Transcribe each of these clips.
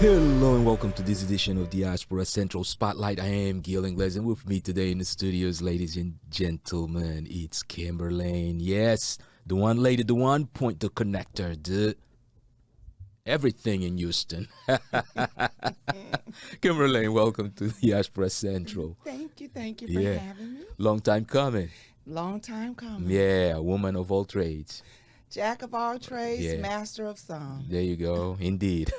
Hello and welcome to this edition of Diaspora Central Spotlight. I am Gil Ingles, and with me today in the studios, ladies and gentlemen, it's Kimberlene. Yes, the one lady, the one point, the connector, the everything in Houston. Kimberlene, welcome to Diaspora Central. Thank you for having me. Long time coming. Long time coming. Yeah, a woman of all trades. Jack of all trades, master of some. There you go, indeed.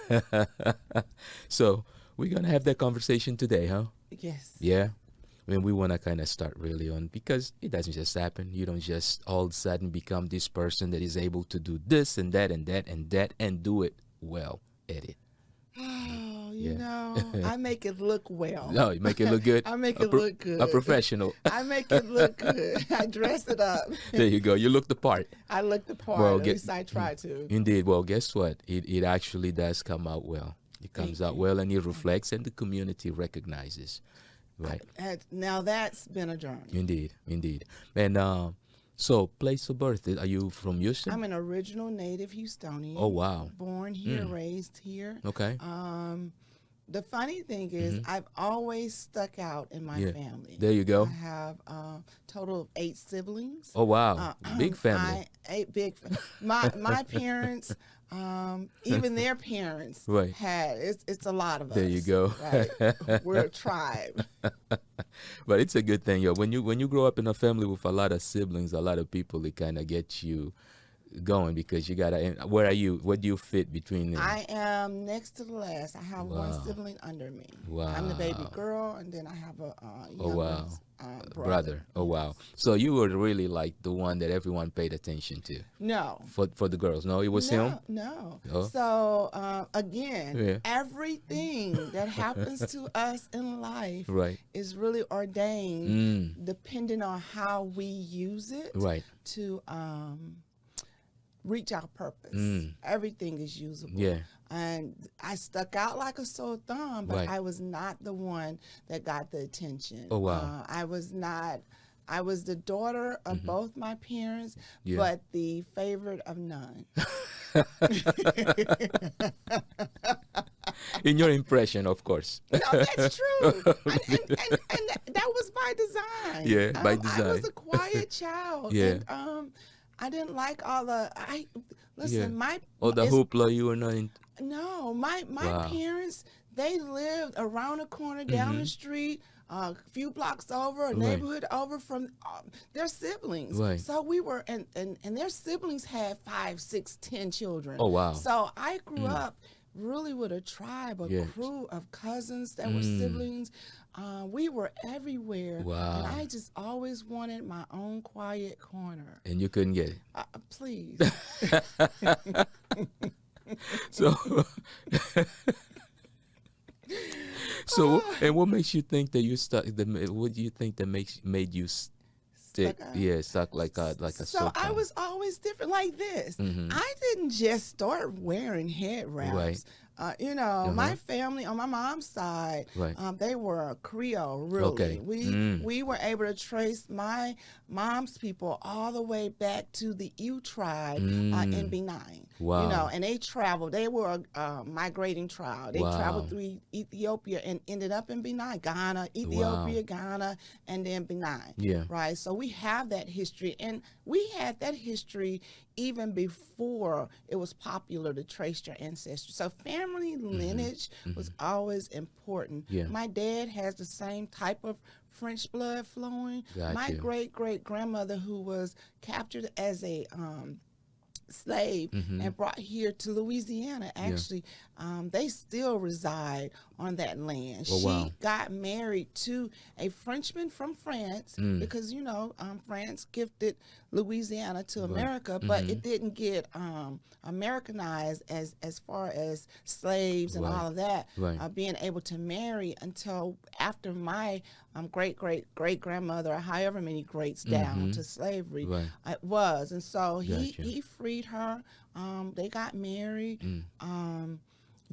So we're going to have that conversation today, huh? Yes. Yeah. I mean, we want to kind of start really on, because it doesn't just happen. You don't just all of a sudden become this person that is able to do this and that and that and that and do it well at it. Oh, you know, I make it look well. No, you make it look good. I make it look good. A professional. I make it look good. I dress it up. There you go. You look the part. I look the part. Well, at least I try to. Indeed. Well, guess what? It actually does come out well. It comes out well, and it reflects, and the community recognizes. Right. Now that's been a journey. Indeed. And so, place of birth, are you from Houston? I'm an original native Houstonian. Oh, wow. Born here, raised here. Okay. The funny thing is, I've always stuck out in my family. There you go. I have a total of 8 siblings. Oh, wow. Big family. My parents, even their parents, had, it's a lot of us. There you go. Right? We're a tribe. But it's a good thing, yo. When you grow up in a family with a lot of siblings, a lot of people, it kind of gets you going, because you gotta. Where are you? What do you fit between them? I am next to the last. I have one sibling under me. Wow. I'm the baby girl, and then I have a younger brother. Oh wow. So you were really like the one that everyone paid attention to. No. For the girls, no, it was him. No. Oh. So again, everything that happens to us in life is really ordained, depending on how we use it to reach our purpose. Everything is usable. Yeah. And I stuck out like a sore thumb, but I was not the one that got the attention. Oh, wow. I was not. I was the daughter of both my parents, but the favorite of none. In your impression, of course. No, that's true. and that was by design. Yeah, by design. I was a quiet child. Yeah. And, I didn't like all the. The hoopla you were not in. No, my parents, they lived around the corner, down the street, a few blocks over, a neighborhood over from their siblings. Right. So we were, and their siblings had 5, 6, 10 children. Oh wow. So I grew up really with a tribe, a crew of cousins that were siblings. We were everywhere. Wow. And I just always wanted my own quiet corner. And you couldn't get it. Please. So, and what makes you think that you stuck? What do you think that made you stick? Stuck like a. So I was always different like this. I didn't just start wearing head wraps. Right. My family on my mom's side, they were Creole, really. Okay. We were able to trace my mom's people all the way back to the Ewe tribe in Benin. Wow. And they traveled. They were a migrating tribe. They traveled through Ethiopia and ended up in Benin, Ghana, Ethiopia, Ghana, and then Benin. Yeah. Right. So we have that history, and we had that history even before it was popular to trace your ancestry. So family lineage was always important. Yeah. My dad has the same type of French blood flowing. My great-great-grandmother, who was captured as a slave and brought here to Louisiana, actually, they still reside on that land. She got married to a Frenchman from France because, France gifted Louisiana to America, but it didn't get Americanized as far as slaves and all of that, being able to marry until after my great-great-great-grandmother, or however many greats down to slavery it was. And so he freed her. They got married.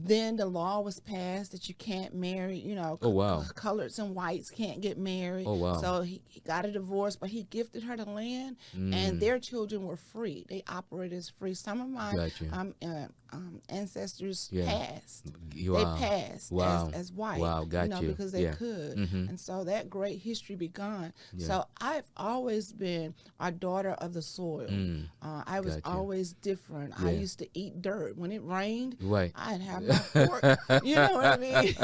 Then the law was passed that you can't marry, you know, coloreds and whites can't get married. Oh, wow. So he got a divorce, but he gifted her the land, and their children were free. They operated as free. Some of my ancestors passed. They passed as white, because they could. And so that great history begun. So I've always been a daughter of the soil. I was always different. I used to eat dirt. When it rained, I'd have my fork. You know what I mean?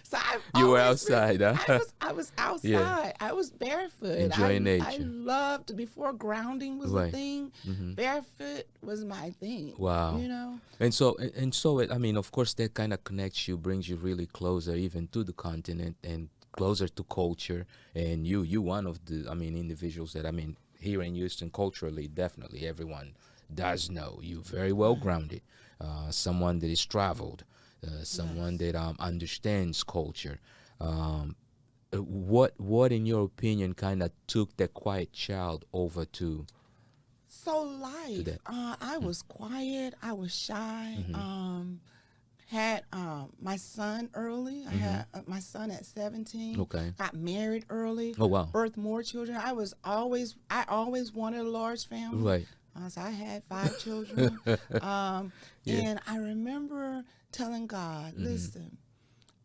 So you were outside, huh? I was outside. I was barefoot. Enjoying nature. I loved, before grounding was a thing, barefoot was my thing. Wow. You know? And so I mean, of course, that kind of connects you, brings you really closer even to the continent and closer to culture. And you one of the, individuals that, here in Houston, culturally, definitely everyone does know you very well grounded. Someone that is traveled, someone that understands culture. What in your opinion kind of took that quiet child over to? So life. I was quiet. I was shy. Had my son early. I had my son at 17. Okay. Got married early. Oh, wow. Birthed more children. I always wanted a large family. Right. So I had 5 children. And I remember telling God, listen,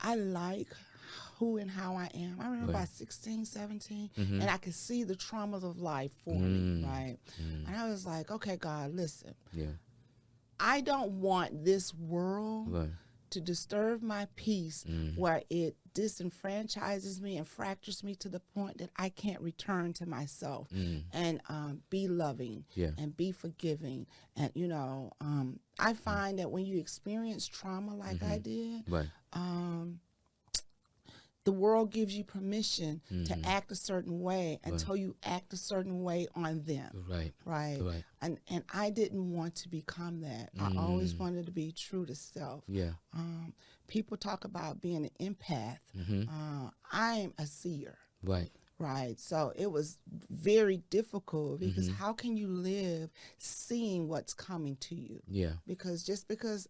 I like who and how I am. I remember by 16, 17, and I could see the traumas of life for me, right? And I was like, okay, God, listen. I don't want this world to disturb my peace where it disenfranchises me and fractures me to the point that I can't return to myself and be loving and be forgiving. And, I find that when you experience trauma like I did, the world gives you permission to act a certain way until you act a certain way on them. Right. And I didn't want to become that. I always wanted to be true to self. People talk about being an empath. I'm a seer. Right. So it was very difficult because how can you live seeing what's coming to you? Because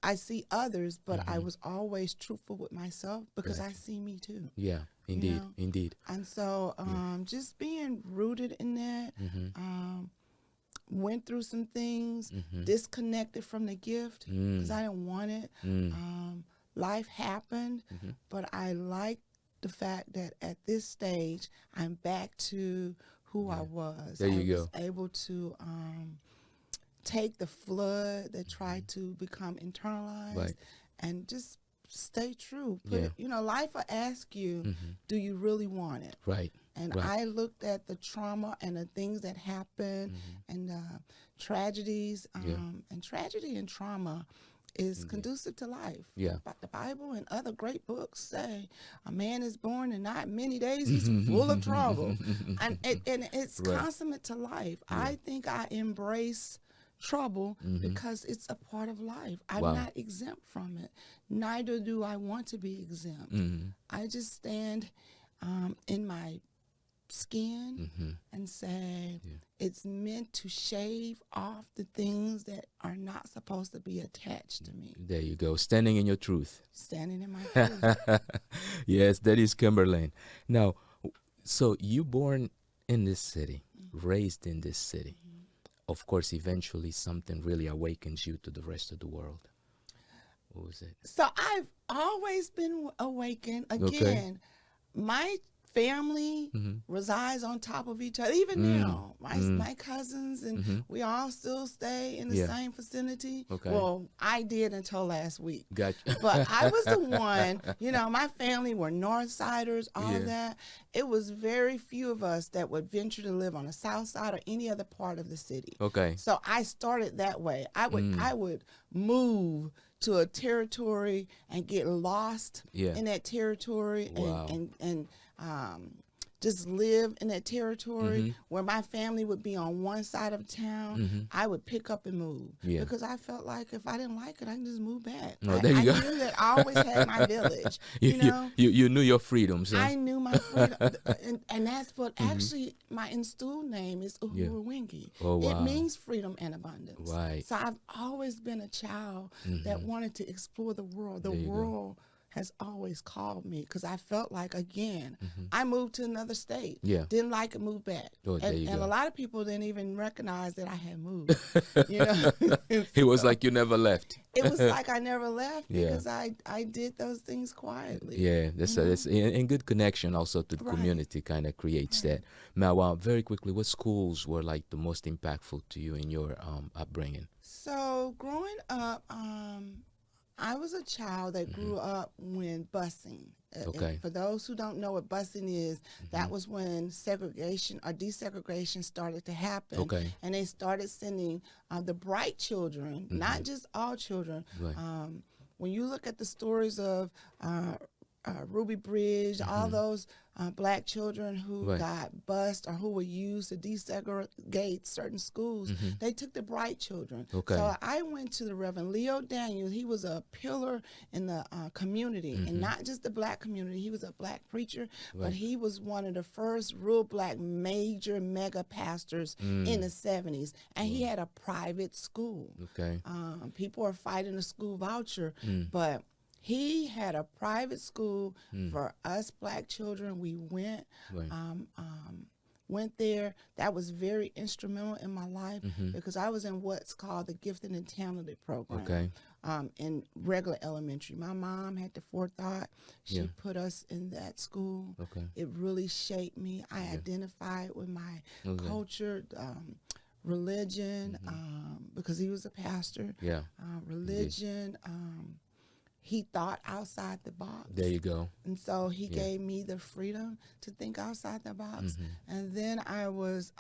I see others, but I was always truthful with myself because I see me too. Indeed, indeed. And so just being rooted in that, went through some things, disconnected from the gift because I didn't want it. Life happened, but I like the fact that at this stage, I'm back to who I was. There you go. I was able to take the flood that tried to become internalized and just stay true. Life will ask you, do you really want it? And I looked at the trauma and the things that happened and tragedies, and tragedy and trauma is conducive to life. But the Bible and other great books say a man is born and not many days he's full of trouble. And it's consummate to life. I think I embrace trouble because it's a part of life. I'm not exempt from it. Neither do I want to be exempt. I just stand in my skin and say it's meant to shave off the things that are not supposed to be attached to me. There you go. Standing in your truth. Standing in my truth. Yes, that is Kimberlene. Now, so you born in this city, raised in this city. Of course, eventually something really awakens you to the rest of the world. What was it? So I've always been awakened. Again, my family resides on top of each other. Even now, my cousins and we all still stay in the same vicinity. Well, I did until last week. Gotcha. But I was the one, my family were Northsiders, all of that. It was very few of us that would venture to live on the south side or any other part of the city. So I started that way. I would move to a territory and get lost in that territory and just live in that territory where my family would be on one side of town, I would pick up and move because I felt like if I didn't like it, I can just move back. Oh, there you go. I knew that I always had my village. You knew your freedoms. Huh? I knew my freedom, and that's what actually my enstooled name is Uhuru Wingi. Oh, wow. It means freedom and abundance. Right. So I've always been a child that wanted to explore the world. The world has always called me because I felt like, again, I moved to another state. Yeah. Didn't like it, moved back. Oh, and a lot of people didn't even recognize that I had moved. It was like you never left. It was like I never left because I did those things quietly. Yeah, that's and good connection also to the community kind of creates that. Now, very quickly, what schools were like the most impactful to you in your upbringing? So growing up, I was a child that grew up when busing. Okay. For those who don't know what busing is, that was when segregation or desegregation started to happen. Okay. And they started sending the bright children, not just all children. Right. When you look at the stories of Ruby Bridge, all those black children who got bused or who were used to desegregate certain schools, they took the bright children. Okay. So I went to the Reverend Leo Daniels. He was a pillar in the community, and not just the black community. He was a black preacher, but he was one of the first real black major mega pastors in the 70s, and he had a private school. Okay. People are fighting a school voucher, but he had a private school for us black children. We went there. That was very instrumental in my life because I was in what's called the Gifted and Talented program in regular elementary. My mom had the forethought. She put us in that school. Okay. It really shaped me. I identified with my culture, religion, because he was a pastor. Yeah. Religion. He thought outside the box. There you go. And so he gave me the freedom to think outside the box. And then I was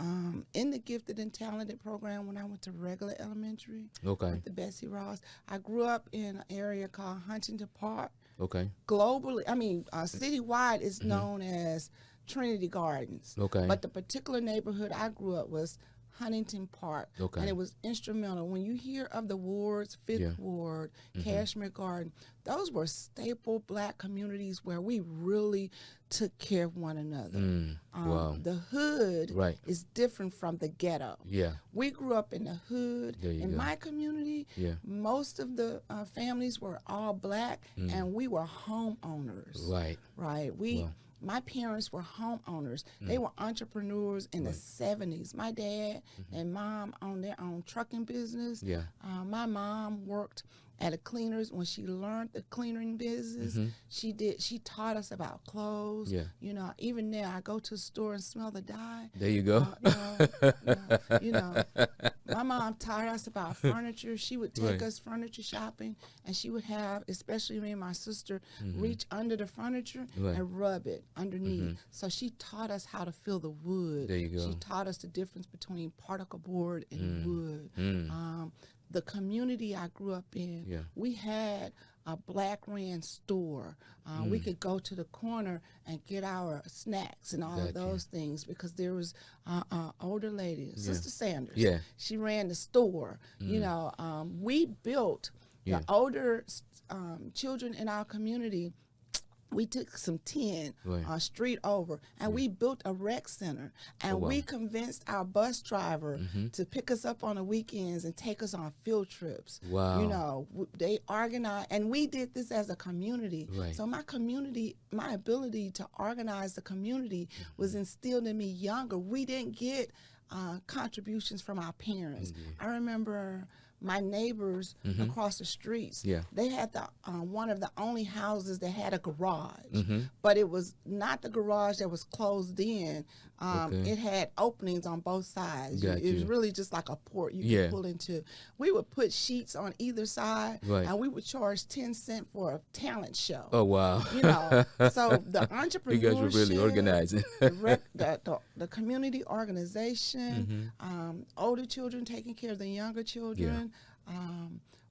in the Gifted and Talented program when I went to regular elementary with the Bessie Ross. I grew up in an area called Huntington Park. Okay. Globally, citywide, it's known as Trinity Gardens. Okay. But the particular neighborhood I grew up was Huntington Park, and it was instrumental. When you hear of the wards, Fifth Ward, Cashmere Garden, those were staple black communities where we really took care of one another. Wow. The hood is different from the ghetto. Yeah, we grew up in the hood. In my community, most of the families were all black, and we were homeowners. Right. My parents were homeowners. They were entrepreneurs in the 70s. My dad and mom owned their own trucking business. My mom worked at a cleaners. When she learned the cleaning business, she taught us about clothes. Even now I go to the store and smell the dye. There you go. My mom taught us about furniture. She would take us furniture shopping, and she would have, especially me and my sister, reach under the furniture and rub it underneath. So she taught us how to feel the wood. There you go. She taught us the difference between particle board and wood. The community I grew up in, we had a black ran store. We could go to the corner and get our snacks and all of those things because there was older lady, Sister Sanders. She ran the store. We built the older children in our community. We took some tin street over, and we built a rec center. And we convinced our bus driver to pick us up on the weekends and take us on field trips. Wow. They organized, and we did this as a community. So my ability to organize the community was instilled in me younger. We didn't get contributions from our parents. I remember my neighbors across the streets, they had one of the only houses that had a garage, but it was not the garage that was closed in. It had openings on both sides. It was really just like a port you could pull into. We would put sheets on either side, and we would charge 10 cents for a talent show. Oh, wow. So the entrepreneurship. You guys were really organizing. the community organization, older children taking care of the younger children.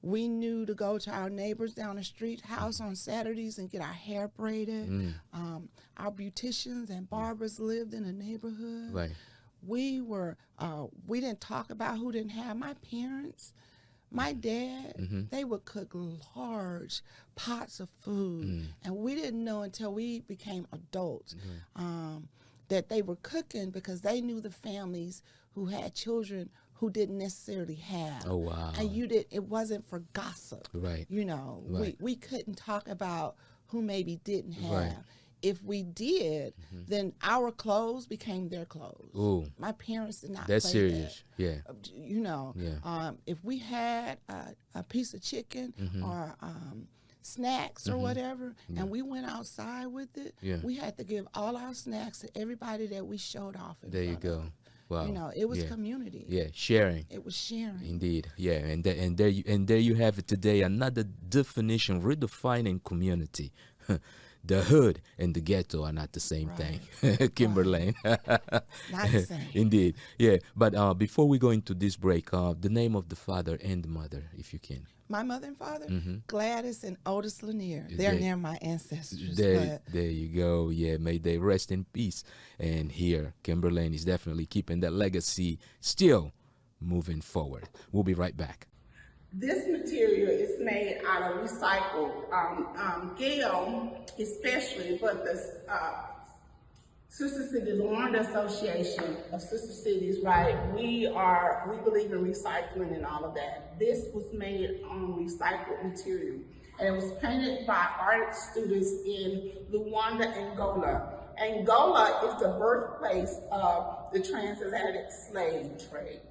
We knew to go to our neighbors down the street house on Saturdays and get our hair braided. Our beauticians and barbers lived in the neighborhood. Right. We didn't talk about who didn't have. My parents, my dad, they would cook large pots of food. And we didn't know until we became adults that they were cooking, because they knew the families who had children who didn't necessarily have. Oh, wow. And it wasn't for gossip. Right. You know, Right. we couldn't talk about who maybe didn't have. Right. If we did, then our clothes became their clothes. Ooh. My parents did not That's play serious. that. Yeah. You know, Yeah. if we had a piece of chicken or snacks or whatever, and we went outside with it, we had to give all our snacks to everybody that we showed off in There you front go. of. Wow. You know, it was community. Yeah, sharing. It was sharing. Indeed, yeah, and there you have it today. Another definition, redefining community. The hood and the ghetto are not the same thing, Kimberlene. Not the same. Indeed, yeah. But before we go into this break, the name of the father and the mother, if you can. My mother and father, Gladys and Otis Lanier. They're There- near my ancestors. There you go. Yeah, may they rest in peace. And here, Kimberlene is definitely keeping that legacy, still moving forward. We'll be right back. This material is made out of recycled Gil, especially, but the Sister City Luanda Association of Sister Cities, right? We believe in recycling and all of that. This was made on recycled material, and it was painted by art students in Luanda, Angola. Angola is the birthplace of the transatlantic slave trade.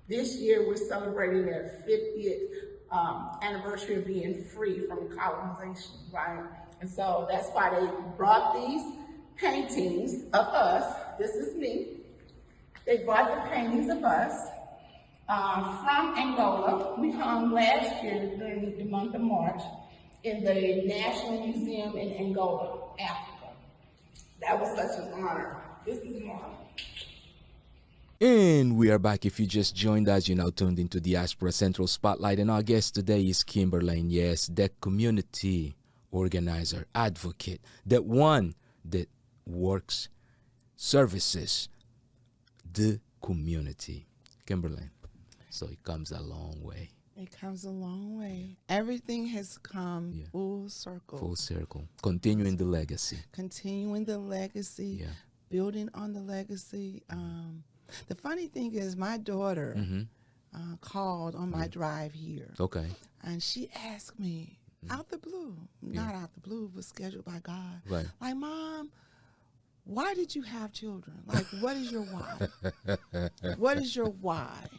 This year, we're celebrating their 50th anniversary of being free from colonization, right? And so that's why they brought these paintings of us. This is me. They brought the paintings of us from Angola. We hung last year during the month of March in the National Museum in Angola, Africa. That was such an honor. This is mine. And we are back. If you just joined us, you're now tuned into Diaspora Central Spotlight. And our guest today is Kimberlene. Yes, that community organizer, advocate, that one that works, services the community. Kimberlene. So it comes a long way. It comes a long way. Everything has come full circle. Full circle. Continuing the legacy. Continuing the legacy, Yeah. building on the legacy. The funny thing is, my daughter called on my drive here. Okay. And she asked me, out the blue, not out the blue, but scheduled by God. Right. Like, Mom, why did you have children? Like, what is your why? What is your why?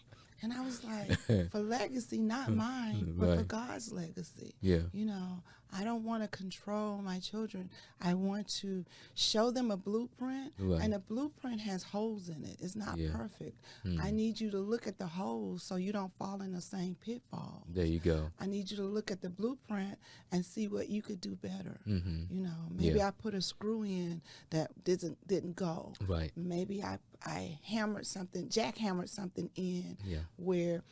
And I was like, for legacy, not mine, but for God's legacy. Yeah. You know, I don't want to control my children. I want to show them a blueprint, and the blueprint has holes in it. It's not perfect. I need you to look at the holes so you don't fall in the same pitfall. There you go. I need you to look at the blueprint and see what you could do better. You know, maybe I put a screw in that didn't go. Right. Maybe I jackhammered something in where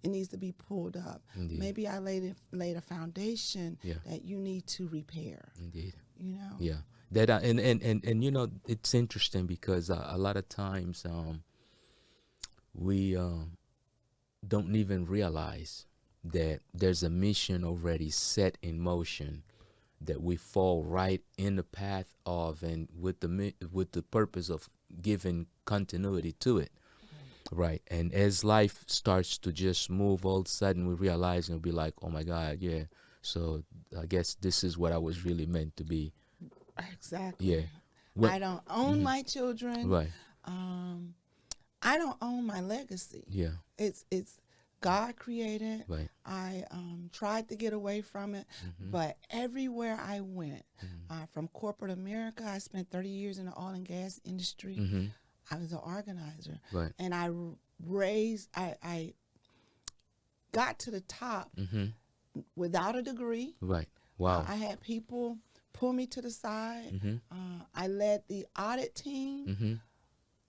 it needs to be pulled up. Indeed. Maybe I laid a foundation that you need to repair. Indeed. You know. Yeah. That and you know, it's interesting because a lot of times we don't even realize that there's a mission already set in motion that we fall right in the path of, and with the purpose of giving continuity to it. Right. And as life starts to just move, all of a sudden we realize and we'll be like, oh my God, yeah. So I guess this is what I was really meant to be. Exactly. Yeah. I don't own my children. Right. I don't own my legacy. Yeah. It's God created. Right. I tried to get away from it, but everywhere I went, from corporate America, I spent 30 years in the oil and gas industry. I was an organizer. Right. And I got to the top without a degree. Right. Wow. I had people pull me to the side. I led the audit team,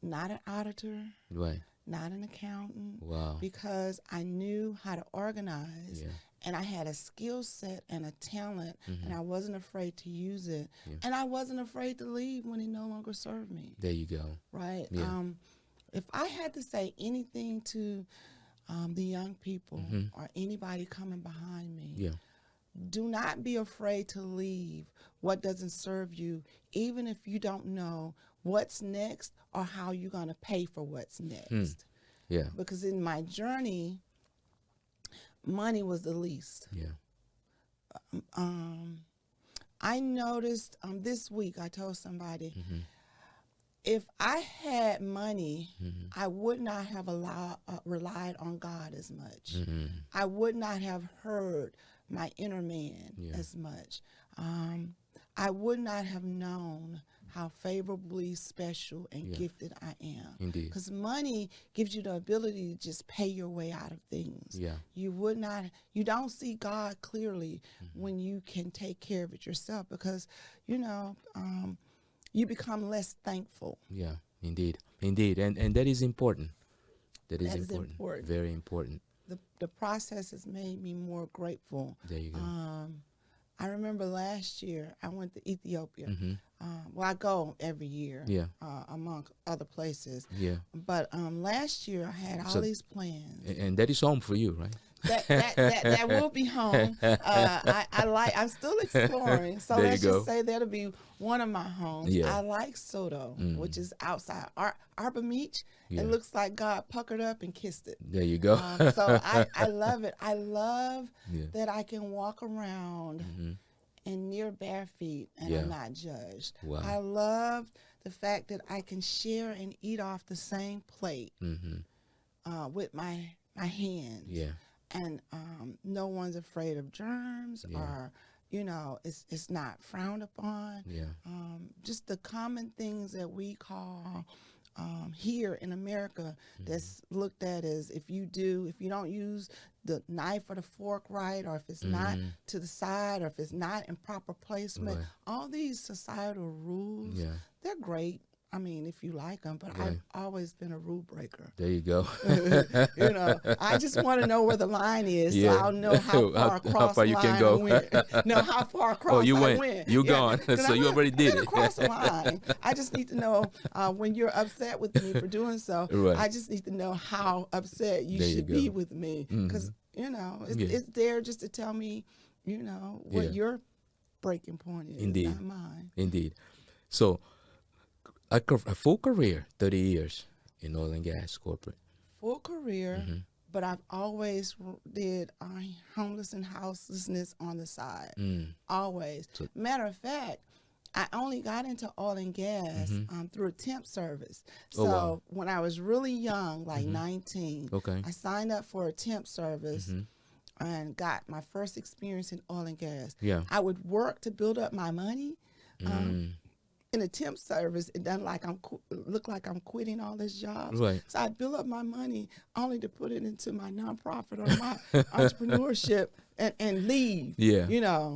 not an auditor. Right. not an accountant. Wow. Because I knew how to organize. Yeah. And I had a skill set and a talent, and I wasn't afraid to use it. Yeah. And I wasn't afraid to leave when it no longer served me. There you go. Right? Yeah. If I had to say anything to the young people or anybody coming behind me, Yeah. do not be afraid to leave what doesn't serve you, even if you don't know what's next or how you're going to pay for what's next. Yeah. Because in my journey, money was the least. Yeah. I noticed this week, I told somebody, if I had money, I would not have relied on God as much. I would not have heard my inner man as much. I would not have known how favorably special and gifted I am. Indeed. Because money gives you the ability to just pay your way out of things. Yeah. You don't see God clearly when you can take care of it yourself, because, you become less thankful. Yeah, indeed. Indeed. And that is important. That is important. Very important. The process has made me more grateful. There you go. I remember last year I went to Ethiopia. Well, I go every year, among other places. Yeah. But last year I had all these plans. And that is home for you, right? That will be home. I'm still exploring, so let's just say that'll be one of my homes. Yeah. I like Soto, which is outside Arbor Beach. Yeah. It looks like God puckered up and kissed it. There you go. So I love it. I love that I can walk around in near bare feet and I'm not judged. Wow. I love the fact that I can share and eat off the same plate with my hands. Yeah. And no one's afraid of germs or, it's not frowned upon. Yeah. Just the common things that we call here in America that's looked at as if you don't use the knife or the fork right, or if it's not to the side, or if it's not in proper placement, all these societal rules, they're great. I mean, if you like them, but I've always been a rule breaker. There you go. I just want to know where the line is, so I'll know how far across the line you can go. How far across you I went. You're gone. So you already did it. Across the line. I just need to know when you're upset with me for doing so. Right. I just need to know how upset you should be with me, because it's there just to tell me, what your breaking point is. Indeed. Not mine. Indeed. So, a full career, 30 years in oil and gas corporate. Full career, but I've always did homeless and houselessness on the side. Always. Matter of fact, I only got into oil and gas through a temp service. So when I was really young, like 19, I signed up for a temp service and got my first experience in oil and gas. Yeah. I would work to build up my money. In a temp service, it doesn't look like I'm quitting all these jobs. Right. So I build up my money only to put it into my nonprofit or my entrepreneurship and leave. Yeah.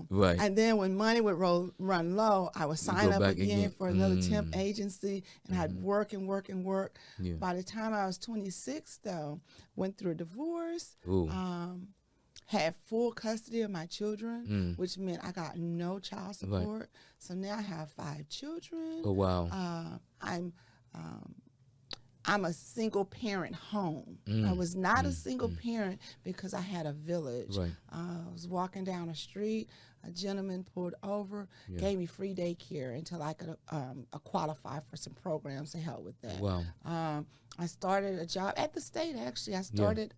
Right. And then when money would run low, I would sign up again for another temp agency, and I'd work and work and work. Yeah. By the time I was 26, though, went through a divorce. Had full custody of my children, which meant I got no child support. Right. So now I have 5 children. Oh, wow. I'm a single parent home. I was not a single parent because I had a village. Right. I was walking down the street. A gentleman pulled over, gave me free daycare until I could qualify for some programs to help with that. Wow. I started a job at the state, actually. I started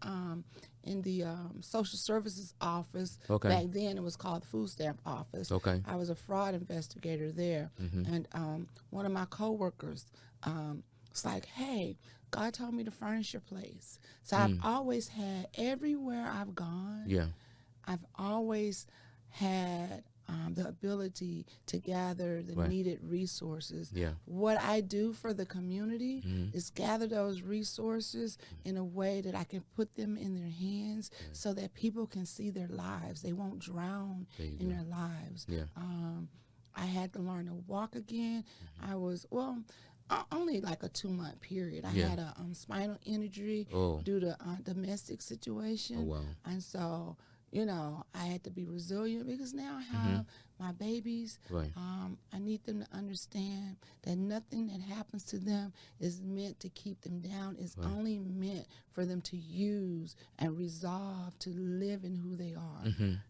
in the social services office. Back then it was called the food stamp office. I was a fraud investigator there. And one of my coworkers was like, hey, God told me to furnish your place. So I've always had, everywhere I've gone, I've always had the ability to gather the needed resources. What I do for the community is gather those resources in a way that I can put them in their hands so that people can see their lives. They won't drown in their lives. I had to learn to walk again. I was, only like a 2-month period. I had a spinal injury due to domestic situation. Oh, wow. And so, you know, I had to be resilient because now I have my babies. Right. I need them to understand that nothing that happens to them is meant to keep them down. It's only meant for them to use and resolve to live in who they are,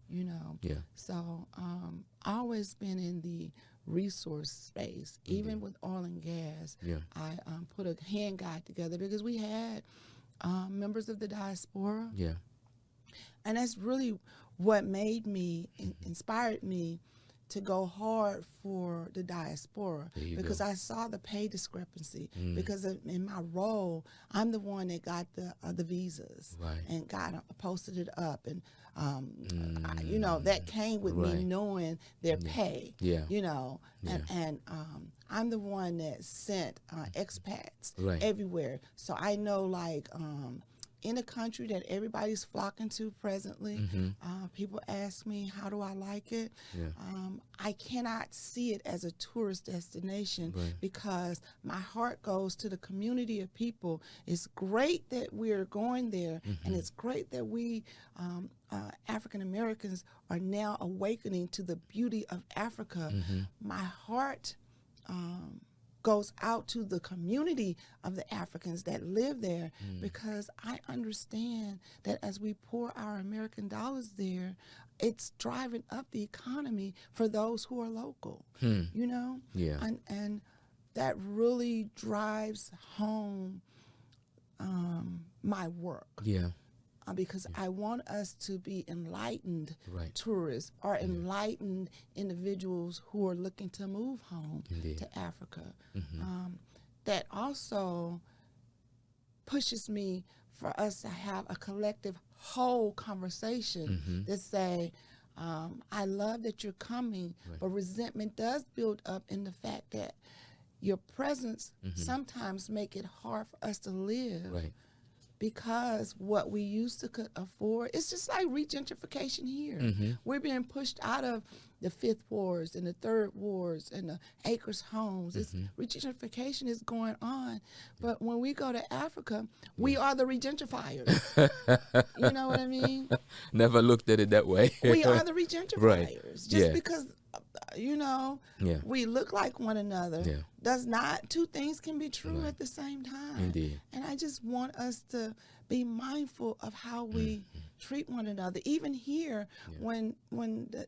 you know. Yeah. So I always been in the resource space, even with oil and gas. Yeah. I put a hand guide together because we had members of the diaspora. Yeah. And that's really what made me, inspired me to go hard for the diaspora, because I saw the pay discrepancy. Because in my role, I'm the one that got the visas and posted it up, and you know, that came with me knowing their pay. You know, and I'm the one that sent expats everywhere, so I know, like, in a country that everybody's flocking to presently, people ask me, how do I like it? I cannot see it as a tourist destination because my heart goes to the community of people. It's great that we're going there, and it's great that we, African Americans, are now awakening to the beauty of Africa. My heart goes out to the community of the Africans that live there, because I understand that as we pour our American dollars there, it's driving up the economy for those who are local, you know? And that really drives home my work. Because I want us to be enlightened tourists or enlightened individuals who are looking to move home to Africa. That also pushes me for us to have a collective whole conversation that say, I love that you're coming, but resentment does build up in the fact that your presence sometimes make it hard for us to live. Because what we used to could afford, it's just like regentrification here. We're being pushed out of the fifth wards and the third wards and the acres homes. Regentrification is going on. But when we go to Africa, we are the regentrifiers. You know what I mean? Never looked at it that way. We are the regentrifiers. Just because, you know, we look like one another does not, two things can be true at the same time. Indeed. And I just want us to be mindful of how we treat one another. Even here, when the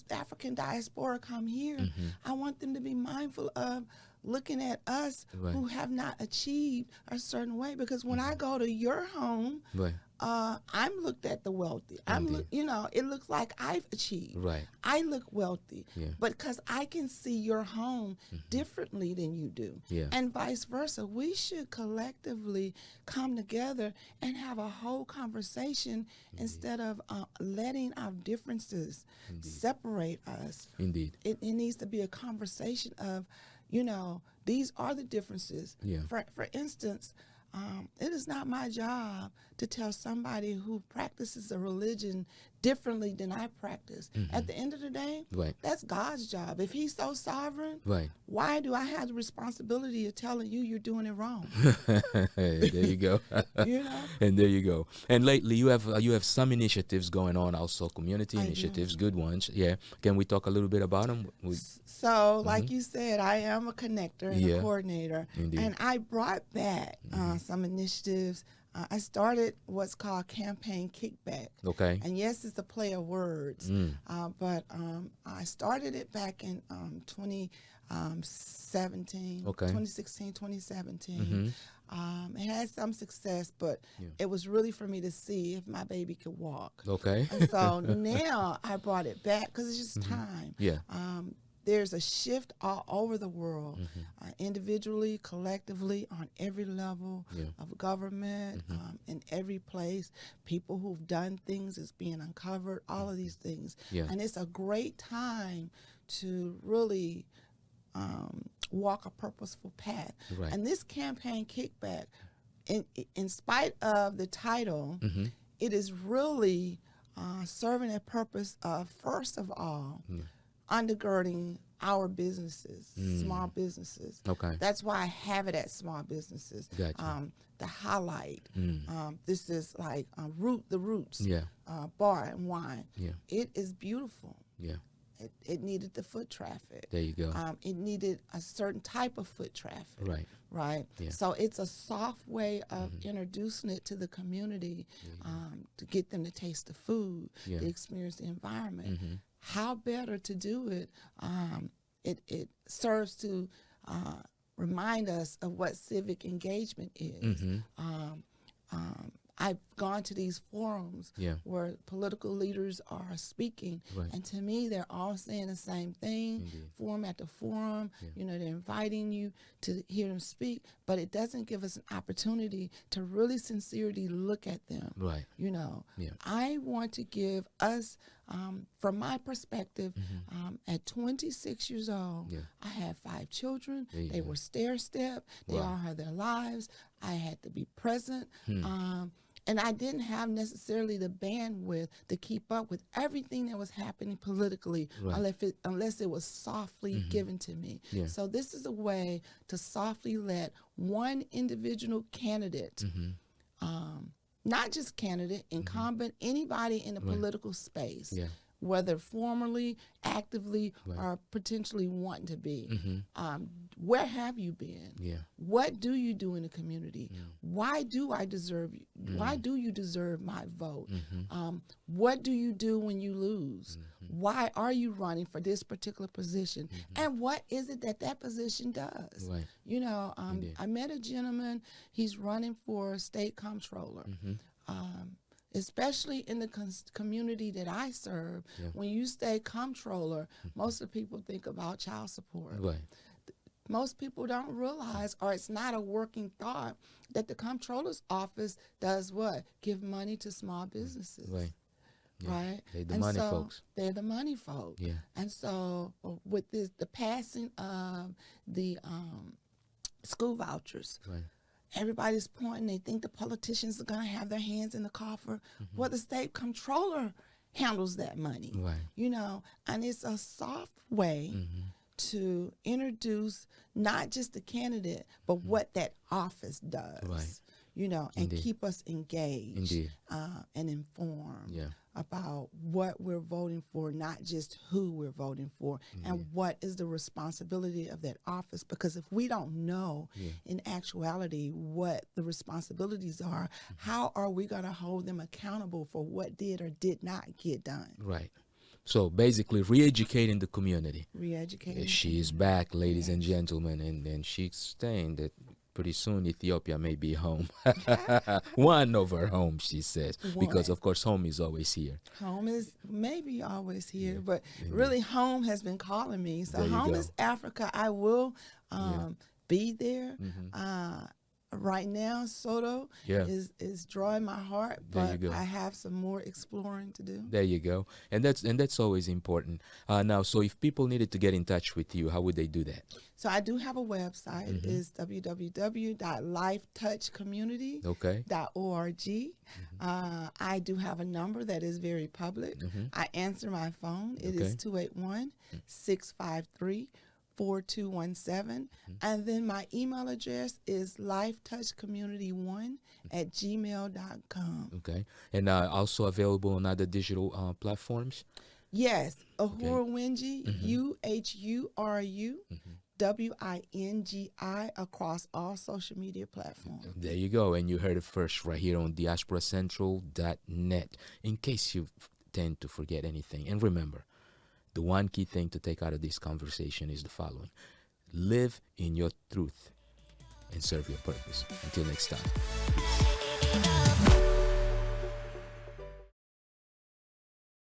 African diaspora come here, I want them to be mindful of looking at us who have not achieved a certain way. Because when I go to your home, I'm looked at the wealthy. You know, it looks like I've achieved. I look wealthy, but because I can see your home differently than you do, and vice versa. We should collectively come together and have a whole conversation instead of letting our differences separate us. It needs to be a conversation of, you know, these are the differences. For instance, it is not my job to tell somebody who practices a religion differently than I practice. At the end of the day, that's God's job. If he's so sovereign, why do I have the responsibility of telling you you're doing it wrong? There you go. You know? And there you go. And lately you have some initiatives going on, also community initiatives, good ones. Can we talk a little bit about them? So, like you said, I am a connector and a coordinator. And I brought back some initiatives. I started what's called Campaign Kickback. And yes, it's a play of words. But I started it back in 2016, 2017. It had some success, but it was really for me to see if my baby could walk. And so now I brought it back because it's just time. There's a shift all over the world, individually, collectively, on every level of government, in every place. People who've done things is being uncovered, all of these things. And it's a great time to really walk a purposeful path. And this Campaign Kickback, in spite of the title, it is really serving a purpose of, first of all, undergirding our businesses, small businesses. Okay. That's why I have it at small businesses. Gotcha. The highlight. This is like the Roots. Yeah. Bar and wine. Yeah. It is beautiful. Yeah. It needed the foot traffic. There you go. It needed a certain type of foot traffic. Right. Right. Yeah. So it's a soft way of introducing it to the community, to get them to taste the food, to experience the environment. How better to do it? It serves to remind us of what civic engagement is. I've gone to these forums where political leaders are speaking, and to me, they're all saying the same thing, forum after forum. You know, they're inviting you to hear them speak, but it doesn't give us an opportunity to really sincerely look at them. Right. You know, I want to give us, from my perspective, at 26 years old, I had 5 children. They were stair-stepped. They all had their lives. I had to be present. And I didn't have necessarily the bandwidth to keep up with everything that was happening politically, unless it was softly given to me. So this is a way to softly let one individual candidate, not just candidate, incumbent, anybody in the political space, whether formerly, actively, or potentially wanting to be. Where have you been? What do you do in the community? Why do I deserve you? Why do you deserve my vote? What do you do when you lose? Why are you running for this particular position? And what is it that position does? You know, I met a gentleman, he's running for state comptroller. Especially in the community that I serve, when you say comptroller, most of the people think about child support. Most people don't realize, or it's not a working thought, that the comptroller's office does what? Give money to small businesses. Right? They're the money folks. They're the money folks. And so with the passing of the school vouchers, everybody's pointing, they think the politicians are going to have their hands in the coffer. Well, the state comptroller handles that money, you know, and it's a soft way to introduce not just the candidate, but what that office does, you know, and keep us engaged and informed about what we're voting for, not just who we're voting for, and what is the responsibility of that office. Because if we don't know in actuality what the responsibilities are, how are we going to hold them accountable for what did or did not get done? So basically, re-educating the community. Re-educating. She is back, ladies and gentlemen, and she's saying that pretty soon Ethiopia may be home. One of her homes, she says, because of course home is always here. Home is maybe always here, but really home has been calling me. So home is Africa. I will be there. Right now, Soto is drawing my heart, but I have some more exploring to do. There you go, and that's always important. Now, so if people needed to get in touch with you, how would they do that? So I do have a website. It's www.lifetouchcommunity.org. I do have a number that is very public. I answer my phone. It is 281-653-4217, and then my email address is lifetouchcommunity1@gmail.com. Okay, and also available on other digital platforms? Yes, Uhuru Wingi, UHURU-WINGI, across all social media platforms. There you go, and you heard it first right here on diasporacentral.net, in case you tend to forget anything. And remember, the one key thing to take out of this conversation is the following: live in your truth and serve your purpose. Until next time.